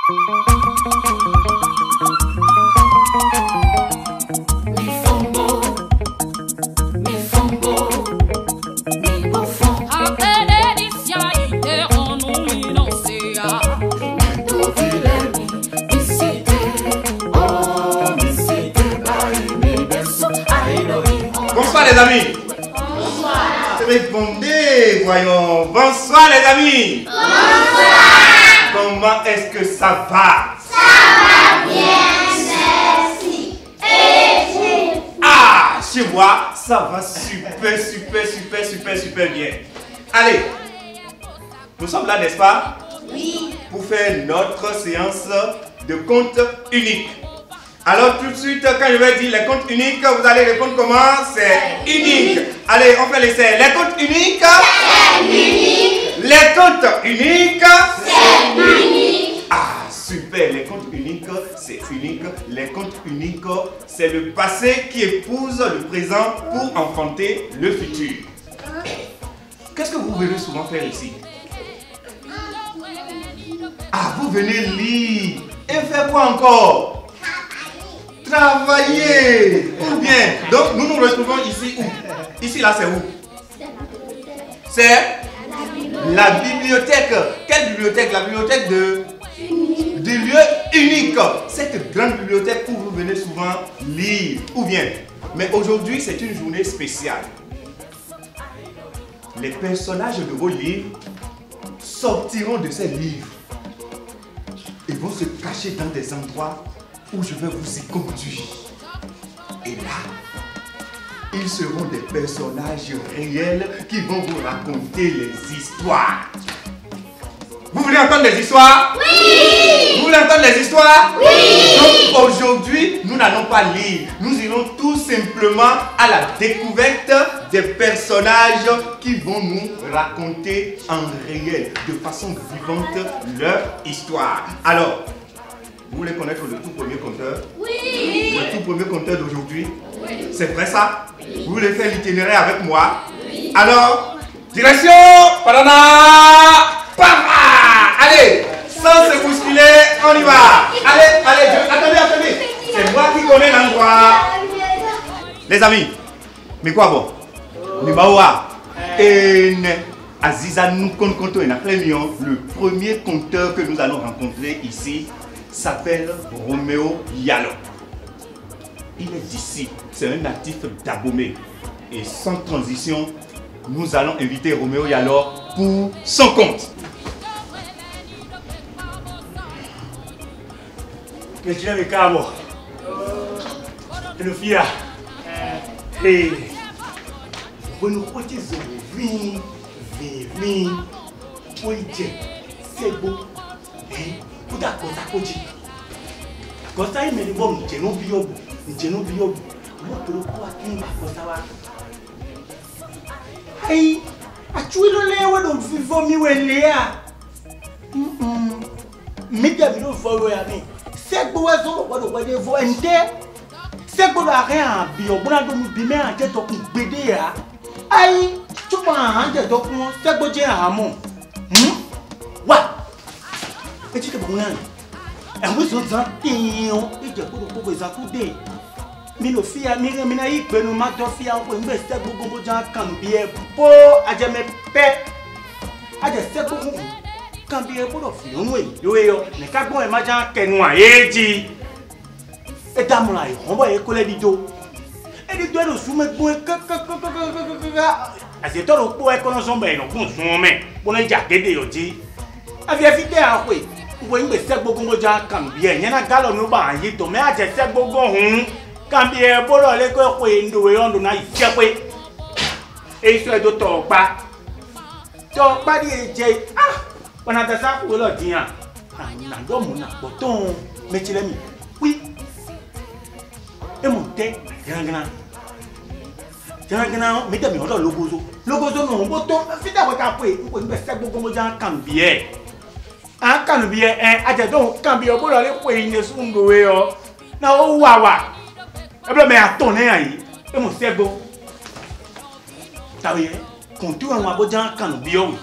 Bonsoir les amis. Bonsoir. Répondez, voyons. Bonsoir les amis. Bonsoir. Comment est-ce que ça va? Ça va bien, merci. Et vous? Ah, chez moi, ça va super bien. Allez, nous sommes là, n'est-ce pas? Oui. Pour faire notre séance de compte unique. Alors tout de suite, quand je vais dire les comptes uniques, vous allez répondre comment? C'est unique. Allez, on fait l'essai. Les comptes uniques? C'est unique. Les comptes uniques? C'est unique. Ah, super. Les comptes uniques, c'est unique. Les comptes uniques, c'est le passé qui épouse le présent pour enfanter le futur. Qu'est-ce que vous venez souvent faire ici? Ah, vous venez lire. Et faire quoi encore? Travailler. Ou bien. Donc, nous nous retrouvons ici où? Ici, là, c'est où? C'est la bibliothèque. Quelle bibliothèque? La bibliothèque du lieu unique. Cette grande bibliothèque où vous venez souvent lire. Ou bien. Mais aujourd'hui, c'est une journée spéciale. Les personnages de vos livres sortiront de ces livres et vont se cacher dans des endroits où je vais vous y conduire. Et là, ils seront des personnages réels qui vont vous raconter les histoires. Vous voulez entendre des histoires? Oui! Vous voulez entendre les histoires? Oui! Donc aujourd'hui, nous n'allons pas lire. Nous irons tout simplement à la découverte des personnages qui vont nous raconter en réel, de façon vivante, leur histoire. Alors, vous voulez connaître le tout premier conteur? Oui! Le tout premier conteur d'aujourd'hui? Oui. C'est vrai ça? Oui. Vous voulez faire l'itinéraire avec moi? Oui. Alors, direction Padana Papa! Allez, sans se bousculer, on y va! Allez, attendez! C'est moi qui connais l'endroit! Les amis, mais quoi bon? Nibaoua et Aziza nous compte le premier conteur que nous allons rencontrer ici s'appelle Roméo Yalo. Il est d'ici, c'est un natif d'Abomey. Et sans transition, nous allons inviter Roméo Yalo pour son compte. Que tu as cabo. Le fia. Et bueno, what is vin, oije, sebo, kuda kota koji. Kota ime ni bom njeno biobu. Mo to ko akin kota wa. Ai, achuilo lewe do vivo mi wele a. Media mi do follow ya mi. Segbo wa so gbọ́dọ̀ gbede vo ente. Segbo la re an bi ogbona do mi bi me an je to kun gbede ya. Ai, chupa an je to kun segbo je an mo. Wa. E ti ke bo nan. E mo so tan tin, e je gbọ́dọ̀ gbogbo izakude. Mi lo fia mi re mi na ipe nu ma do fia o nbe segbo gbogbo jan kan bi e po aje me pe. Aje segbo kan bi e gbọ́dọ̀ fi onu e yo ne ka gbon e ma jan kenu ayeji e damura e honbo e ko le dijo e di do lo sume gbon ase to ro po e kono so be no gun sun me bo na ja gede oji afi e fi te a pe wo ngbe se gbogbo jan kan bi e yen na galo no ba yi to me aje se gbogbo hun kan bi e gbọ́dọ̀ le ko pe ndo we ondo na ise pe e so e do to pa di eje when I decide to go dia, na do mo na boton mechile mi. Oui. E monte gana. Me te mi odo logozo. Logozo no boton fi da wa ka pe, ko nbe se gbogbo mo jan kan bi e. An kan bi e aje don kan bi o bo le pe ni sun do we o. Na o wa. E blo me aton na yi. E mo se go. Tawe, kontu an wa bo jan kan bi o.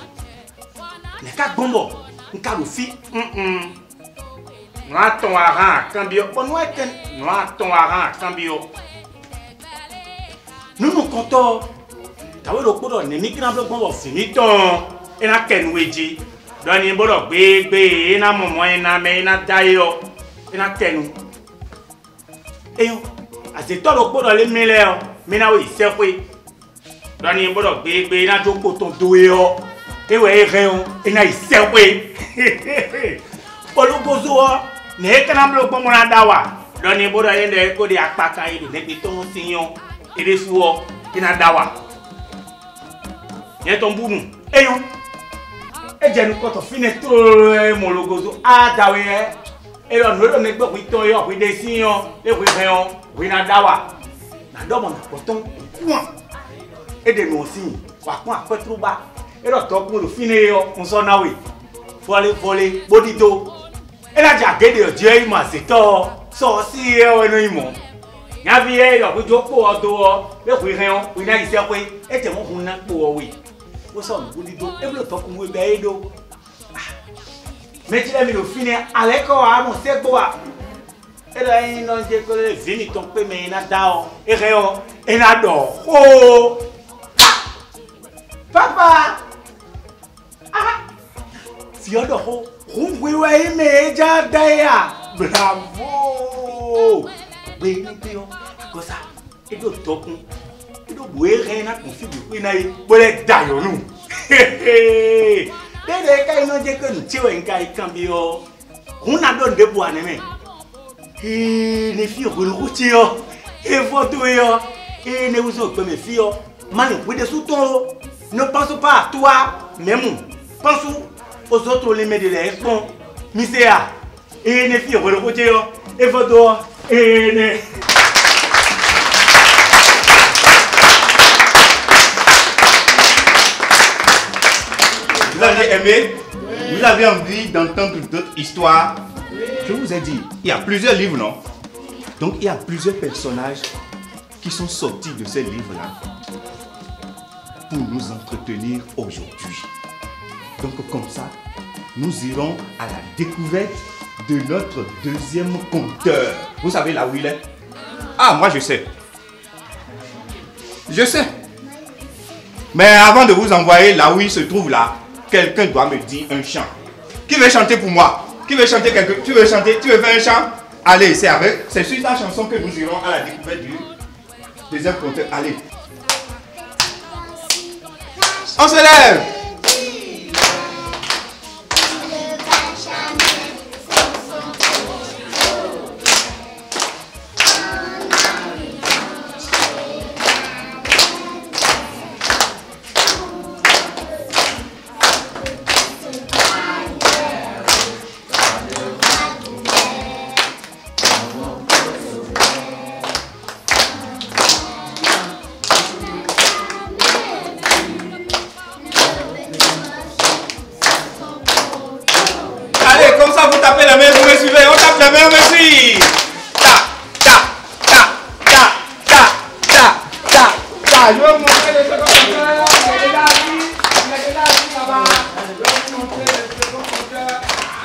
Ne ka gbombo nka lo fi Noa ton aran cambio. Bon nous est Noa ton aran cambio. nous nous comptons. Tawe lo podo ne mi kina bloc bon Fini ton. Ena kenweji. Doni bodo gbe ena momo ena me ena dayo. Ena tenu. eyo azeto lo podo le mele o. Mina we sekwe. Doni bodo gbe ena joko ton doyo. Ewe reon ena isekwe. Olugozo o. Ne kana bloc bon na dawa. Doni bodo yende ko di apaka yi ne bi ton sinyon. Ede suo ena dawa. Y'a ton boumou. Et yo, et j'ai nous quand on finit tout mon logo à dawe et là nous on est pas oui ton yo oui dessin et oui rayon oui na dawa na do mon poton et de nous aussi par contre après trop bas et là top pour le finir yo on s'en a oui faut aller voler bodito et là j'ai gagné Dieu il m'a c'est to sorcier et non il m'a y'a bien là vous jo pour do et oui rayon oui na ici après et c'est mon on na pour oui. Vous savez, vous dites, et vous le faites comme vous voulez. Mais tu l'as mis au fini, avec quoi, mon c'est quoi? Et là, il y a des vignes qui tombent, mais il y a des rayons, et il y a des oh! Papa! Ah! Si on a des oh, vous voyez, mais il y a des bravo! Oui, comme ça, et vous tombez. Boé rien à configurer. Il n'a pas d'ailleurs nous. Dès que nous disons que nous tirons un cas cambio, on a donné des bois mais les filles roulent routier et photo et ne vous autres mes filles mal vous des sous ton ne pense pas à toi même pense aux autres les mettre de l'expon misère et les filles roulent routier et photo et ne Vous avez aimé? Vous avez envie d'entendre d'autres histoires? Je vous ai dit, il y a plusieurs livres, non? Donc il y a plusieurs personnages qui sont sortis de ces livres-là pour nous entretenir aujourd'hui. Donc comme ça, nous irons à la découverte de notre deuxième conteur. Vous savez là où il est? Ah, moi je sais. Je sais. Mais avant de vous envoyer là où il se trouve là, quelqu'un doit me dire un chant. Qui veut chanter pour moi? Qui veut chanter quelque... Tu veux chanter? Tu veux faire un chant? Allez, c'est sur ta chanson que nous irons à la découverte du deuxième conteur. Allez. On se lève.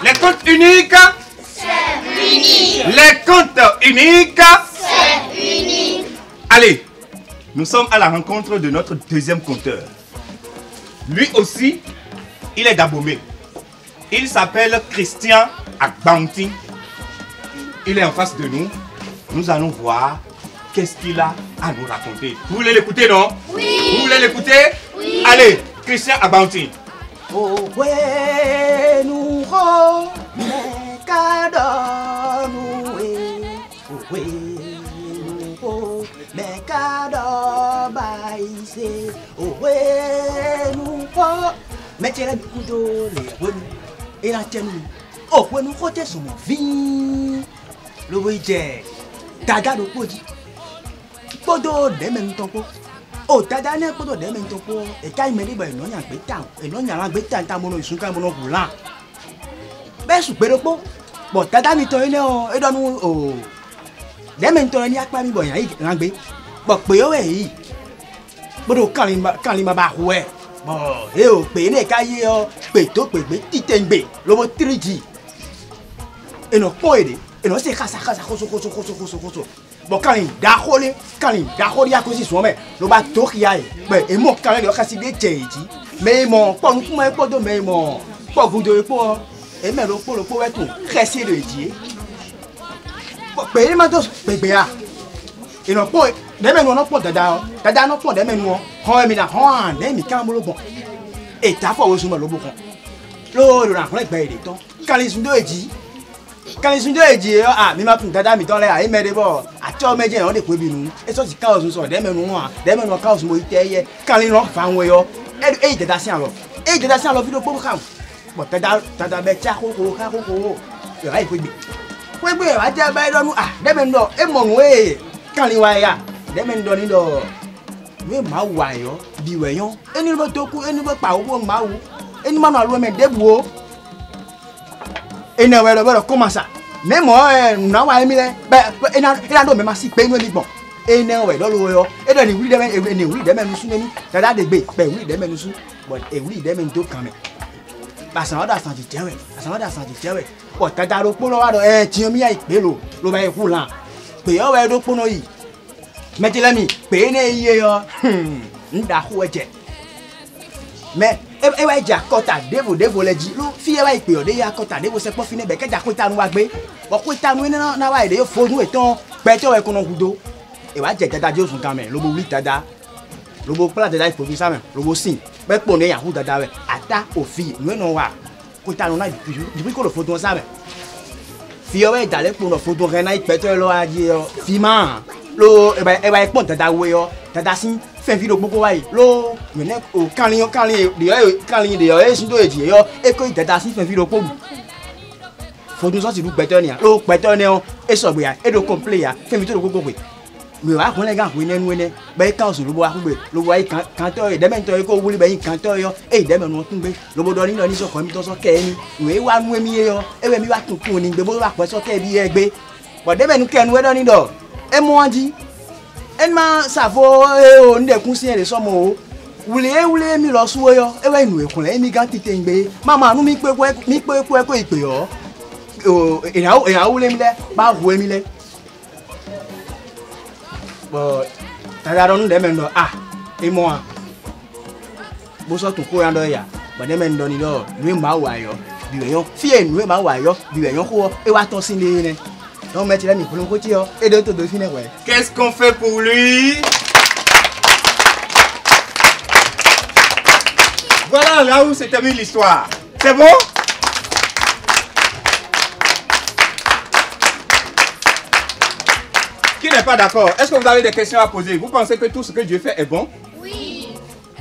Les comptes uniques, c'est unique. Les comptes uniques, c'est unique. Allez, nous sommes à la rencontre de notre deuxième conteur. Lui aussi, il est d'Abomey. Il s'appelle Christian Agbanti. Il est en face de nous. Nous allons voir qu'est-ce qu'il a à nous raconter. Vous voulez l'écouter, non? Oui. Vous voulez l'écouter? Oui. Allez, Christian Agbanti. Oh, ouais, nous oh, mais cadeau nous oh, ouais, nous oh, mais cadeau baissé. Oh, ouais, nous oh, mais tiens le couteau les bonnes et la tienne. Oh, ouais, nous côté sur mon vie. Le week-end, tada le podi. Podo de même temps. Oh, tada ne podo de même temps. Et quand il me dit, non, il y a un bétan. Et non, il y a un bétan, il y a un roulant. Ben, je suis pas bon, tada ni toi, et donne oh. De même temps, il y a pas mis bon, il y a un bétan. Bon, oui. Bon, quand il m'a barré. Bon, et au pays, les cahiers, péto, petit bé, le mot trigi. et non pas aider et non c'est casa koso bon quand il dakole ya kosi so me lo ba to kia e mo kan le kasi de cheji me mo po nu mo po do me mo po gudo po e me lo po wetu kesi le ji pe ma to pe ya e non po de me no po dada no po de me no ho mi na ho de mi kan mo lo bon e ta fo wo so mo lo bo kan lo ra ko le gbe ide ton kan le sun do eji mi ma tun dada mi ton le ai me de bo acho meje on de pe binu e so ti kaos so de me no kaos mo ite ye kan le no fa won yo e dada si an lo video po kan bo dada be cha ko e ai pe bi wa ja ba do nu de me ndo e mo we kan le wa ya de me ndo ni do we ma wa yo bi we yon eni bo to ku eni bo pa wo ma wo eni ma no lo me de bu ene we lo comment ça même na wa emi le ena do me ma si pe nu mi gbon ene we do lo yo e do ni wuri de me nu su ni dada de gbe pe wuri de me nu su but e wuri de me do kan me ba san oda san ti jewe o dada ro po lo wa do ti omi ya ipe lo ba e ku lan pe o we do po no yi metele mi pe ne iye yo nda ho eje mais e wa ja kota devo leji lo fi e wa ipe ode ya kota devo se po fi ne be ke ja ko itanu wa gbe o ko itanu ni na wa ide yo fonu etan pe to e kono gudo e wa je dada jo sun kan me lo bo wi dada lo bo pla dada ipo fi sa me lo bo sin pe po ne ya hu dada we ata ofi nu no wa ko itanu na bi ko lo foto sa me fi o we dale po no foto re na ipe to lo aje fi ma lo e ba pon dada we yo dada sin fait vidéo beaucoup wa lo mene o kan li de yo e sin do eji yo e ko dada sin fait vidéo pobu fodo so ti du gbeto ni lo gbeto ni o e so gbe ya e do complain ya fait vidéo gogo gbe mi wa kun le gan kun nenu ene be ka osun lo bo wa gbe lo wa kan to e de men to e ko wuli be yin kan to yo e de men no tun gbe lo bo do ni so ko mi to so ke ni we wa nu emi yo e we mi wa tun kun ni gbe bo wa po so ke bi e gbe bo de men nu ke nu we do ni do e mo anji en ma savo o nde kun si ere somo o wule mi lo suwo yo e we nu e kun le mi gan tete ngbe mama nu mi pe ko ipe yo o e wule mi le ba hu mi le bo tada ron de men do e mo a bo so tun ko yan do ya bo de men do ni do nu ma wa yo bi we yon fi e nu ma wa yo bi we yon ko e wa ton sin le ne. Non, mais tu l'as mis pour le côté, et de tout finir, ouais. Qu'est-ce qu'on fait pour lui? Voilà là où s'est terminée l'histoire. C'est bon? Qui n'est pas d'accord? Est-ce que vous avez des questions à poser? Vous pensez que tout ce que Dieu fait est bon? Oui.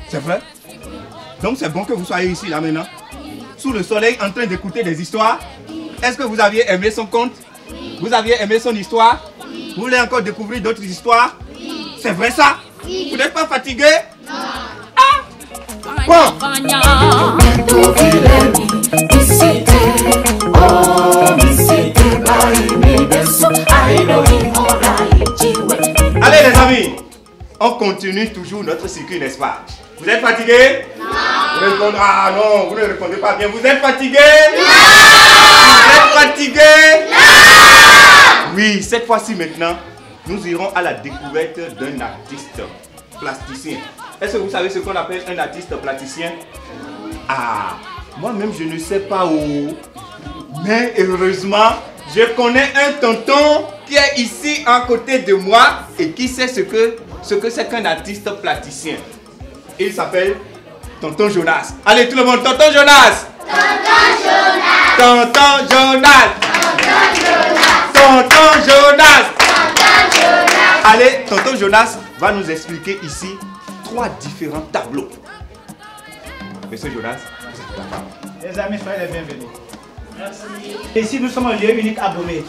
C'est vrai? Donc c'est bon que vous soyez ici là maintenant? Sous le soleil en train d'écouter des histoires? Est-ce que vous aviez aimé son conte? Vous aviez aimé son histoire? Vous voulez encore découvrir d'autres histoires? C'est vrai ça? Vous n'êtes pas fatigué? Non. Bon. Allez les amis, on continue toujours notre circuit, n'est-ce pas? Vous êtes fatigué? Non. Vous répondez, non, vous ne répondez pas bien. Vous êtes fatigué? Non. Vous êtes fatigué? Non. Oui, cette fois-ci maintenant, nous irons à la découverte d'un artiste plasticien. Est-ce que vous savez ce qu'on appelle un artiste plasticien? Moi-même je ne sais pas où. Mais heureusement, je connais un tonton qui est ici à côté de moi et qui sait ce que c'est qu'un artiste plasticien. Il s'appelle Tonton Jonas. Allez tout le monde, Tonton Jonas! Tonton Jonas! Tonton Jonas! Allez, Tonton Jonas va nous expliquer ici 3 différents tableaux. Monsieur Jonas, vous êtes la parole. Les amis, soyez les bienvenus. Merci. Ici, nous sommes un lieu unique à Bomé.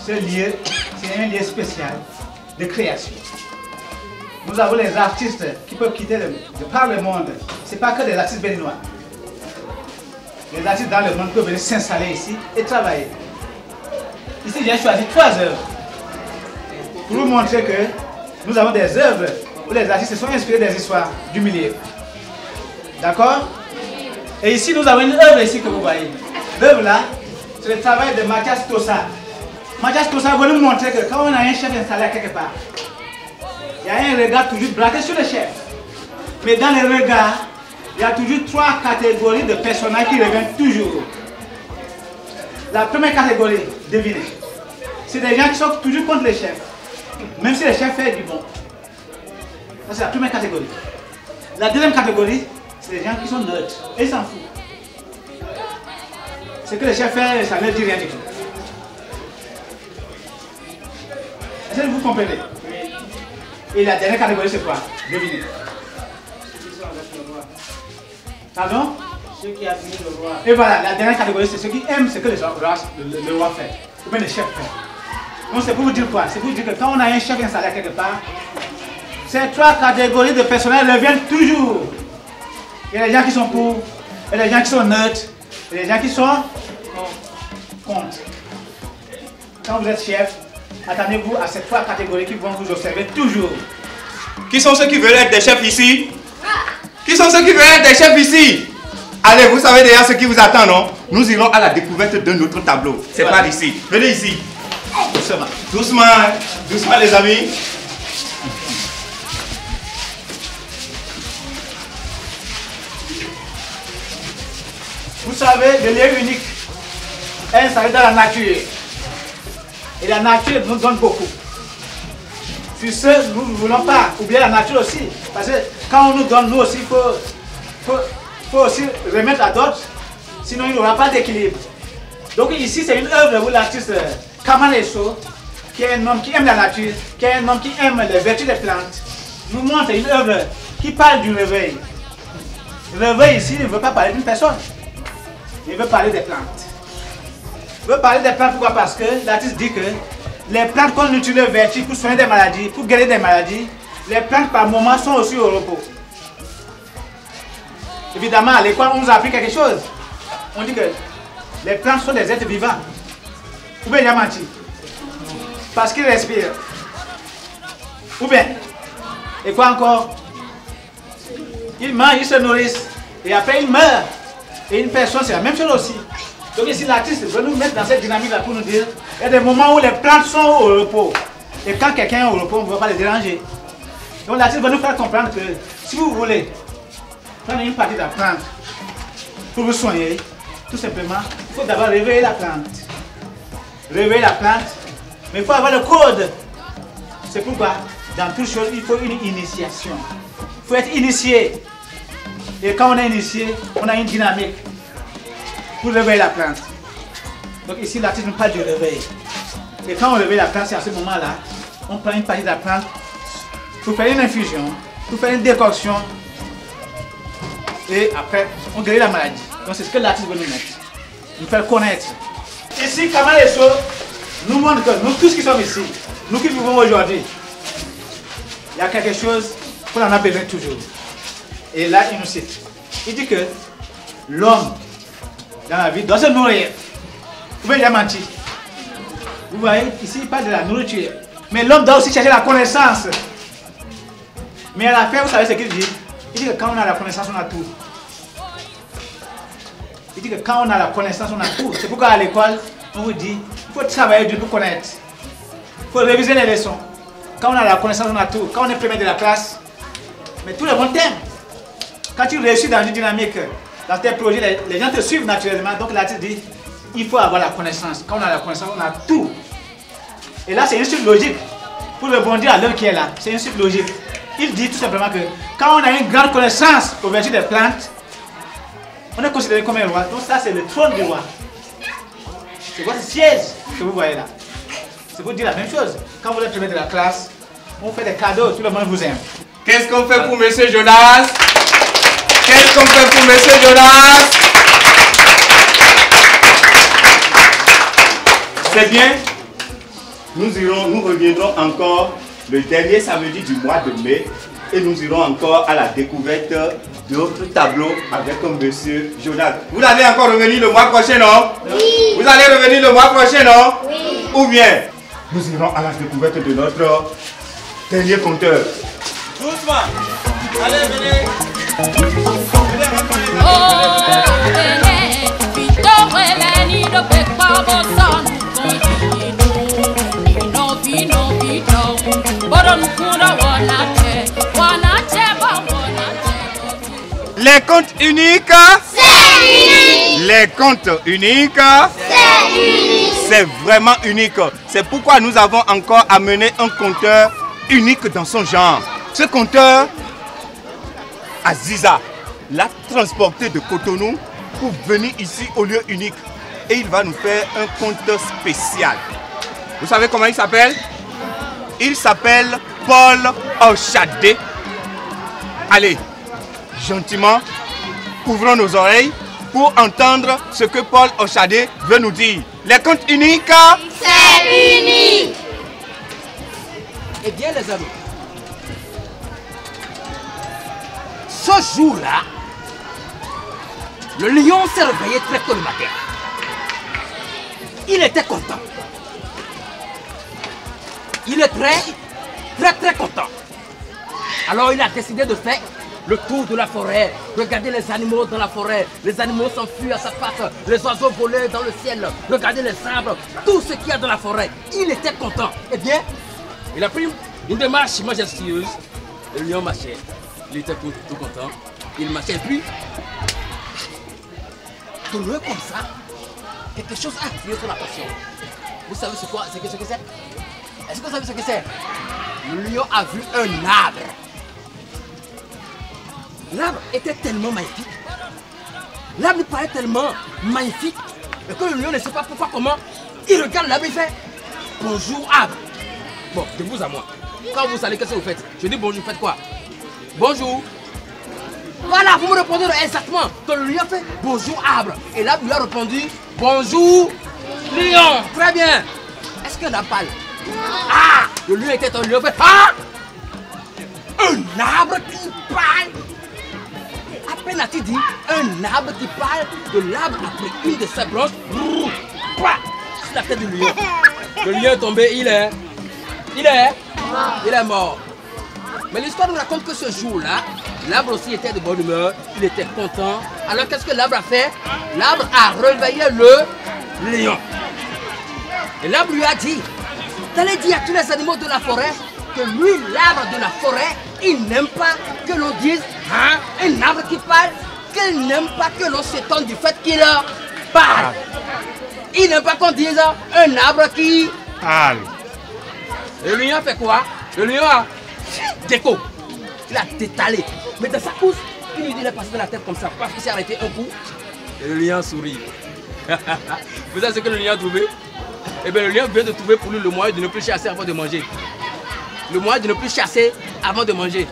Ce lieu, c'est un lieu spécial de création. Nous avons les artistes qui peuvent quitter par le monde. Ce n'est pas que des artistes béninois. Les artistes dans le monde peuvent venir s'installer ici et travailler. Ici, j'ai choisi 3 œuvres pour vous montrer que nous avons des œuvres où les artistes se sont inspirés des histoires du milieu. D'accord? Et ici, nous avons une œuvre ici que vous voyez. L'œuvre là, c'est le travail de Mathias Tossa. Mathias Tossa veut nous montrer que quand on a un chef installé quelque part, il y a un regard toujours braqué sur le chef. Mais dans les regards, il y a toujours 3 catégories de personnages qui reviennent toujours. La première catégorie, devinez, c'est des gens qui sont toujours contre les chefs, même si le chef fait du bon. Ça, c'est la première catégorie. La deuxième catégorie, c'est des gens qui sont neutres et ils s'en foutent. Ce que le chef fait, ça ne dit rien du tout. Est-ce que vous comprenez? Et la dernière catégorie, c'est quoi? Devinez. Pardon? Ceux qui admirent le roi. Et voilà, la dernière catégorie, c'est ceux qui aiment ce que le roi fait, ou bien le chef fait. Donc c'est pour vous dire quoi? C'est pour vous dire que quand on a un chef installé quelque part, ces 3 catégories de personnels reviennent toujours. Il y a des gens qui sont pour, il y a des gens qui sont neutres, il y a des gens qui sont contre. Quand vous êtes chef, attendez-vous à ces 3 catégories qui vont vous observer toujours. Qui sont ceux qui veulent être des chefs ici? Qui sont ceux qui veulent être des chefs ici? Allez, vous savez déjà ce qui vous attend, non? Nous irons à la découverte de notre tableau. C'est voilà. par ici. Venez ici. Doucement. Doucement, hein? Doucement les amis. Vous savez, le lieu unique est installé dans la nature. Et la nature nous donne beaucoup. Sur ce, nous ne voulons pas oublier la nature aussi. Parce que quand on nous donne, nous aussi, il faut aussi remettre à d'autres. Sinon, il n'y aura pas d'équilibre. Donc ici, c'est une œuvre où l'artiste Kamara Eso, qui est un homme qui aime la nature, qui est un homme qui aime les vertus des plantes, nous montre une œuvre qui parle du réveil. Le réveil ici ne veut pas parler d'une personne. Il veut parler des plantes. Il veut parler des plantes pourquoi? Parce que l'artiste dit que les plantes qu'on utilise les vertus pour soigner des maladies, pour guérir des maladies, les plantes par moment sont aussi au repos. Évidemment, à l'école, on nous a appris quelque chose. On dit que les plantes sont des êtres vivants. Ou bien il a menti. Parce qu'ils respirent. Ou bien, et quoi encore? Ils mangent, ils se nourrissent. Et après, ils meurent. Et une personne, c'est la même chose aussi. Donc ici, l'artiste veut nous mettre dans cette dynamique-là pour nous dire il y a des moments où les plantes sont au repos. Et quand quelqu'un est au repos, on ne va pas les déranger. Donc l'artiste veut nous faire comprendre que si vous voulez prendre une partie de la plante pour vous soigner, tout simplement, il faut d'abord réveiller la plante. Réveiller la plante, mais il faut avoir le code. C'est pourquoi, dans toute chose, il faut une initiation. Il faut être initié. Et quand on est initié, on a une dynamique pour réveiller la plante. Donc ici, l'artiste nous parle du réveil. Et quand on réveille la plante, c'est à ce moment-là, on prend une partie de la plante pour faire une infusion, pour faire une décoction. Et après, on guérit la maladie. Donc c'est ce que l'artiste veut nous mettre. Nous faire connaître. Ici, Kamara Eso nous montre que nous tous qui sommes ici, nous qui vivons aujourd'hui, il y a quelque chose qu'on en a besoin toujours. Et là, il nous cite. Il dit que l'homme, dans la vie, doit se nourrir. Vous voyez, il a menti. Vous voyez, ici, il parle de la nourriture. Mais l'homme doit aussi chercher la connaissance. Mais à la fin, vous savez ce qu'il dit? Il dit que quand on a la connaissance, on a tout. Il dit que quand on a la connaissance, on a tout. C'est pourquoi à l'école, on vous dit, il faut travailler dur pour connaître. Il faut réviser les leçons. Quand on a la connaissance, on a tout. Quand on est premier de la classe, mais tous les bons thèmes. Quand tu réussis dans une dynamique, dans tes projets, les gens te suivent naturellement. Donc l'artiste dit, il faut avoir la connaissance. Quand on a la connaissance, on a tout. Et là, c'est une suite logique. Pour rebondir à l'heure qui est là, c'est une suite logique. Il dit tout simplement que quand on a une grande connaissance au vertu des plantes, on est considéré comme un roi. Donc ça, c'est le trône du roi. C'est votre siège que vous voyez là. C'est pour dire la même chose. Quand vous êtes premier de la classe, on fait des cadeaux, tout le monde vous aime. Qu'est-ce qu'on fait pour Monsieur Jonas? Qu'est-ce qu'on fait pour Monsieur Jonas? C'est bien. Nous reviendrons encore le dernier samedi du mois de mai et nous irons encore à la découverte d'autres tableaux avec Monsieur Jonas. Vous allez encore revenir le mois prochain, non? Oui. Vous allez revenir le mois prochain, non? Oui. Ou bien, nous irons à la découverte de notre dernier conteur. Doucement. Allez, venez. Oh, venez, vite, revenez, ne faites pas Les comptes uniques, C'est unique. les comptes uniques, C'est unique. c'est vraiment unique. C'est pourquoi nous avons encore amené un compteur unique dans son genre. Ce compteur, Aziza, l'a transporté de Cotonou pour venir ici au lieu unique. Et il va nous faire un compteur spécial. Vous savez comment il s'appelle? Il s'appelle Paul Ochadé. Allez, gentiment, ouvrons nos oreilles pour entendre ce que Paul Ochadé veut nous dire. Les comptes uniques, C'est unique. Eh bien les amis, ce jour-là, le lion s'est réveillé très tôt le matin. Il était content. Il est très content. Alors il a décidé de faire le tour de la forêt, regarder les animaux dans la forêt. Les animaux s'enfuient à sa patte, les oiseaux volaient dans le ciel, regarder les arbres, tout ce qu'il y a dans la forêt. Il était content. Eh bien, il a pris une démarche majestueuse. Le lion marchait, il était tout content. Il marchait et puis, de loin comme ça, quelque chose a attiré son attention. Vous savez c'est quoi? C'est ce que c'est? Est-ce que vous savez ce que c'est? Le lion a vu un arbre. L'arbre était tellement magnifique. L'arbre paraît tellement magnifique que le lion ne sait pas pourquoi, comment. Il regarde l'arbre et fait bonjour arbre. Bon, de vous à moi. Quand vous savez qu'est-ce que vous faites? Je dis bonjour, faites quoi? Bonjour. Voilà, vous me répondez exactement. Donc le lion fait bonjour arbre. Et l'arbre lui a répondu bonjour lion. Très bien. Est-ce que l'arbre parle? Ah! Le lion était un lion fait ah! Un arbre qui parle. À peine a-t-il dit un arbre qui parle, de l'arbre a pris une de ses branches sur la tête du lion. Le lion est tombé, il est mort. Mais l'histoire nous raconte que ce jour-là, l'arbre aussi était de bonne humeur, il était content. Alors qu'est-ce que l'arbre a fait? L'arbre a réveillé le lion. Et l'arbre lui a dit, t'allais dire à tous les animaux de la forêt que lui, l'arbre de la forêt, il n'aime pas que l'on dise hein, un arbre qui parle, qu'il n'aime pas que l'on s'étonne du fait qu'il parle. Il n'aime pas qu'on dise un arbre qui parle. Le lion a fait quoi? Le lion a déco. Il a détalé. Mais dans sa course, il est passé dans la tête comme ça, parce qu'il s'est arrêté un coup. Et le lion sourit. Vous savez ce que le lion a trouvé? Eh bien, le lion vient de trouver pour lui le moyen de ne plus chasser avant de manger. Le moyen de ne plus chasser avant de manger.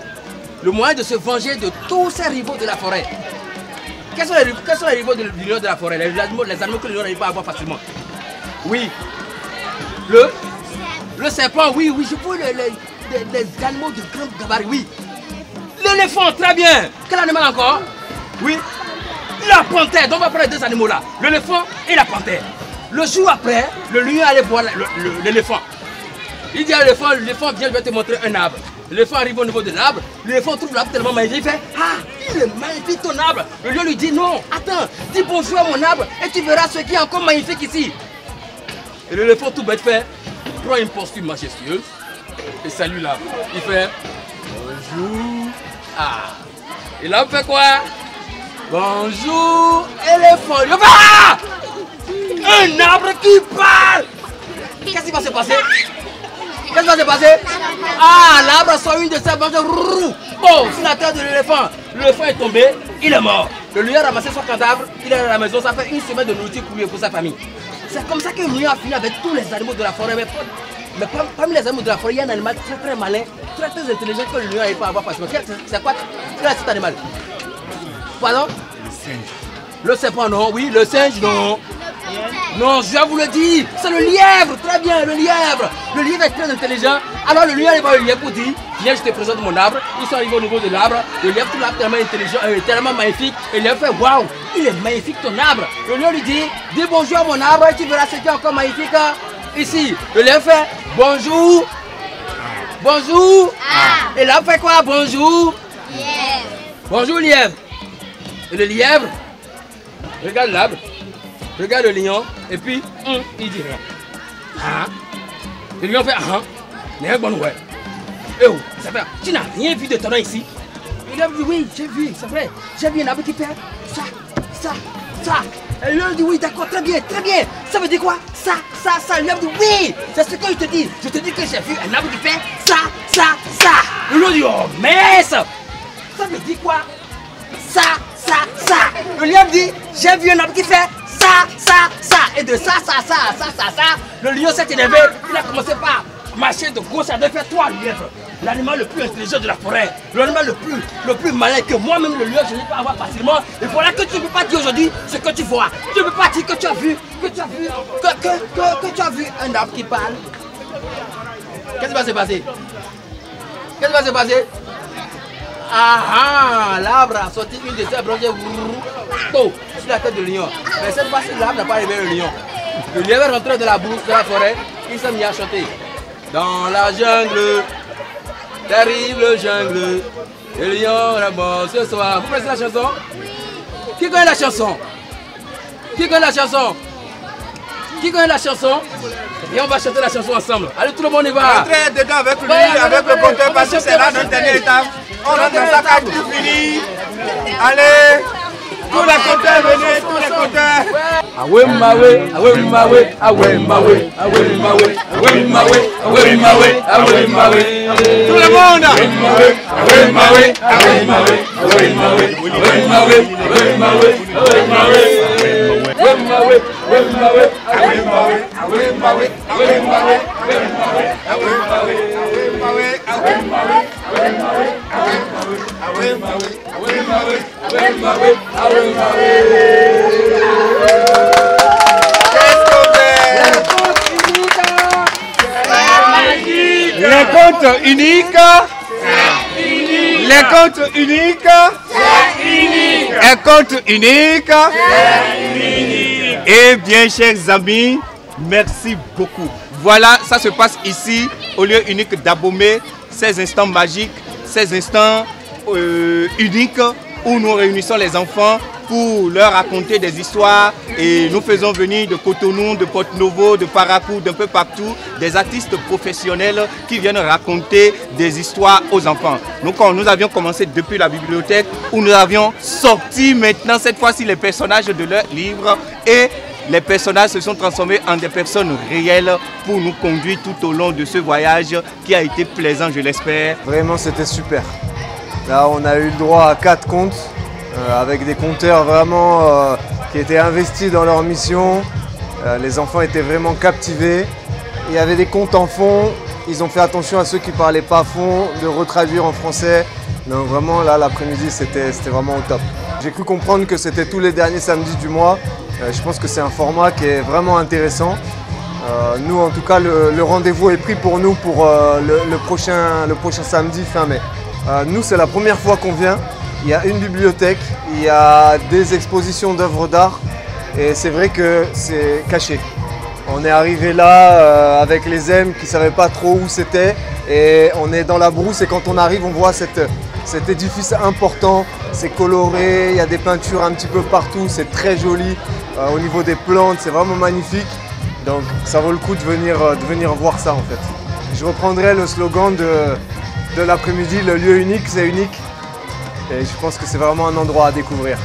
Le moyen de se venger de tous ces rivaux de la forêt. Quels sont les rivaux du lion de la forêt? Les animaux que le lion n'arrive pas à avoir facilement. Oui. Le serpent, oui, je vois les animaux de grand gabarit, oui. L'éléphant, très bien. Quel animal encore? Oui. La panthère, donc on va prendre les deux animaux là. L'éléphant et la panthère. Le jour après, le lion allait voir l'éléphant. Il dit à l'éléphant, viens, je vais te montrer un arbre. L'éléphant arrive au niveau de l'arbre, l'éléphant trouve l'arbre tellement magnifique, il fait ah, il est magnifique ton arbre. Le lion lui dit non, attends, dis bonjour à mon arbre et tu verras ce qui est encore magnifique ici. Et l'éléphant tout bête fait, prend une posture majestueuse et salue l'arbre. Il fait bonjour. Ah. Et l'arbre fait quoi? Bonjour éléphant. Il fait ah, un arbre qui parle. Qu'est-ce qui va se passer? Qu'est-ce qui va se passer? Ah, l'arbre sort une de ses branches. Bon, sur la tête de l'éléphant. L'éléphant est tombé, il est mort. Le lion a ramassé son cadavre, il est à la maison, ça fait une semaine de nourriture pour lui et pour sa famille. C'est comme ça que le lion a fini avec tous les animaux de la forêt. Mais parmi les animaux de la forêt, il y a un animal très malin, très intelligent que le lion n'arrive pas à avoir facilement. C'est quoi? Quel est cet animal? Pardon? Le singe. Le serpent, non. Oui, le singe, non. Non, je vais vous le dire, c'est le lièvre, très bien, le lièvre. Le lièvre est très intelligent. Alors le lièvre arrive voir le lièvre pour dire, viens, je te présente mon arbre. Ils sont arrivés au niveau de l'arbre. Le lièvre trouve l'arbre tellement intelligent, tellement magnifique. Et le lièvre fait, waouh, il est magnifique ton arbre. Le lièvre lui dit, dis bonjour à mon arbre et tu verras ce qui est encore magnifique ici. Le lièvre fait, bonjour. Bonjour. Ah. Et l'arbre fait quoi? Bonjour. Lièvre. Bonjour lièvre. Et le lièvre regarde l'arbre. regarde le lion et puis il dit rien. Hein? Le lion fait mais bon ouais. Eh oh, ça fait, tu n'as rien vu de ton ici? Il a dit oui, j'ai vu, c'est vrai. J'ai vu un arbre qui fait ça. Et le lion dit oui, d'accord, très bien. Ça veut dire quoi? Ça. Le lion dit oui, c'est ce que je te dis. Je te dis que j'ai vu un arbre qui fait ça. Le lion dit oh mince. Ça veut dire quoi? Ça. Le lion dit j'ai vu un arbre qui fait ça. Et de ça. Le lion s'est énervé. Il a commencé par marcher de gauche à droite, faire 3 lièvres. L'animal le plus intelligent de la forêt, l'animal le plus malin que moi-même le lion je ne peux pas avoir facilement. Et voilà que tu ne peux pas dire aujourd'hui ce que tu vois. Tu ne peux pas dire que tu as vu, que tu as vu un arbre qui parle. Qu'est-ce qui va se passer? L'arbre a sorti une de ses branches sur la tête du lion. Mais cette fois-ci, l'arbre n'a pas réveillé le lion. Le lion est rentré de la brousse de la forêt, il s'est mis à chanter. Dans la jungle, terrible jungle, le lion est mort ce soir. Vous connaissez la chanson? Qui connaît la chanson? Et on va chanter la chanson ensemble. Allez, tout le monde y va. Entrez dedans avec lui, avec le compteur, parce que c'est là notre dernière étape. On rentre dans sa carte pour finir. Allez, tous les compteurs, venez, tous les compteurs. Away my way. Tout le monde. Les comptes uniques. Les comptes uniques. Un compte unique. Eh bien, chers amis, merci beaucoup. Voilà, ça se passe ici, au lieu unique d'Abomey. Ces instants magiques, ces instants uniques où nous réunissons les enfants pour leur raconter des histoires et nous faisons venir de Cotonou, de Porto-Novo, de Parakou, d'un peu partout, des artistes professionnels qui viennent raconter des histoires aux enfants. Nous avions commencé depuis la bibliothèque où nous avions sorti maintenant cette fois-ci les personnages de leurs livres et les personnages se sont transformés en des personnes réelles pour nous conduire tout au long de ce voyage qui a été plaisant, je l'espère. Vraiment, c'était super. Là, on a eu le droit à 4 contes avec des conteurs vraiment qui étaient investis dans leur mission. Les enfants étaient vraiment captivés. Il y avait des contes en fond. Ils ont fait attention à ceux qui ne parlaient pas fond, de retraduire en français. Donc vraiment, là, l'après-midi, c'était vraiment au top. J'ai cru comprendre que c'était tous les derniers samedis du mois. Je pense que c'est un format qui est vraiment intéressant. Nous, en tout cas, le rendez-vous est pris pour nous pour le prochain samedi, fin mai. Nous, c'est la première fois qu'on vient. Il y a une bibliothèque, il y a des expositions d'œuvres d'art et c'est vrai que c'est caché. On est arrivé là avec les M qui ne savaient pas trop où c'était et on est dans la brousse et quand on arrive, on voit cet édifice important. C'est coloré, il y a des peintures un petit peu partout, c'est très joli. Au niveau des plantes, c'est vraiment magnifique. Donc ça vaut le coup de venir voir ça en fait. Je reprendrai le slogan de l'après-midi, le lieu unique, c'est unique. Et je pense que c'est vraiment un endroit à découvrir.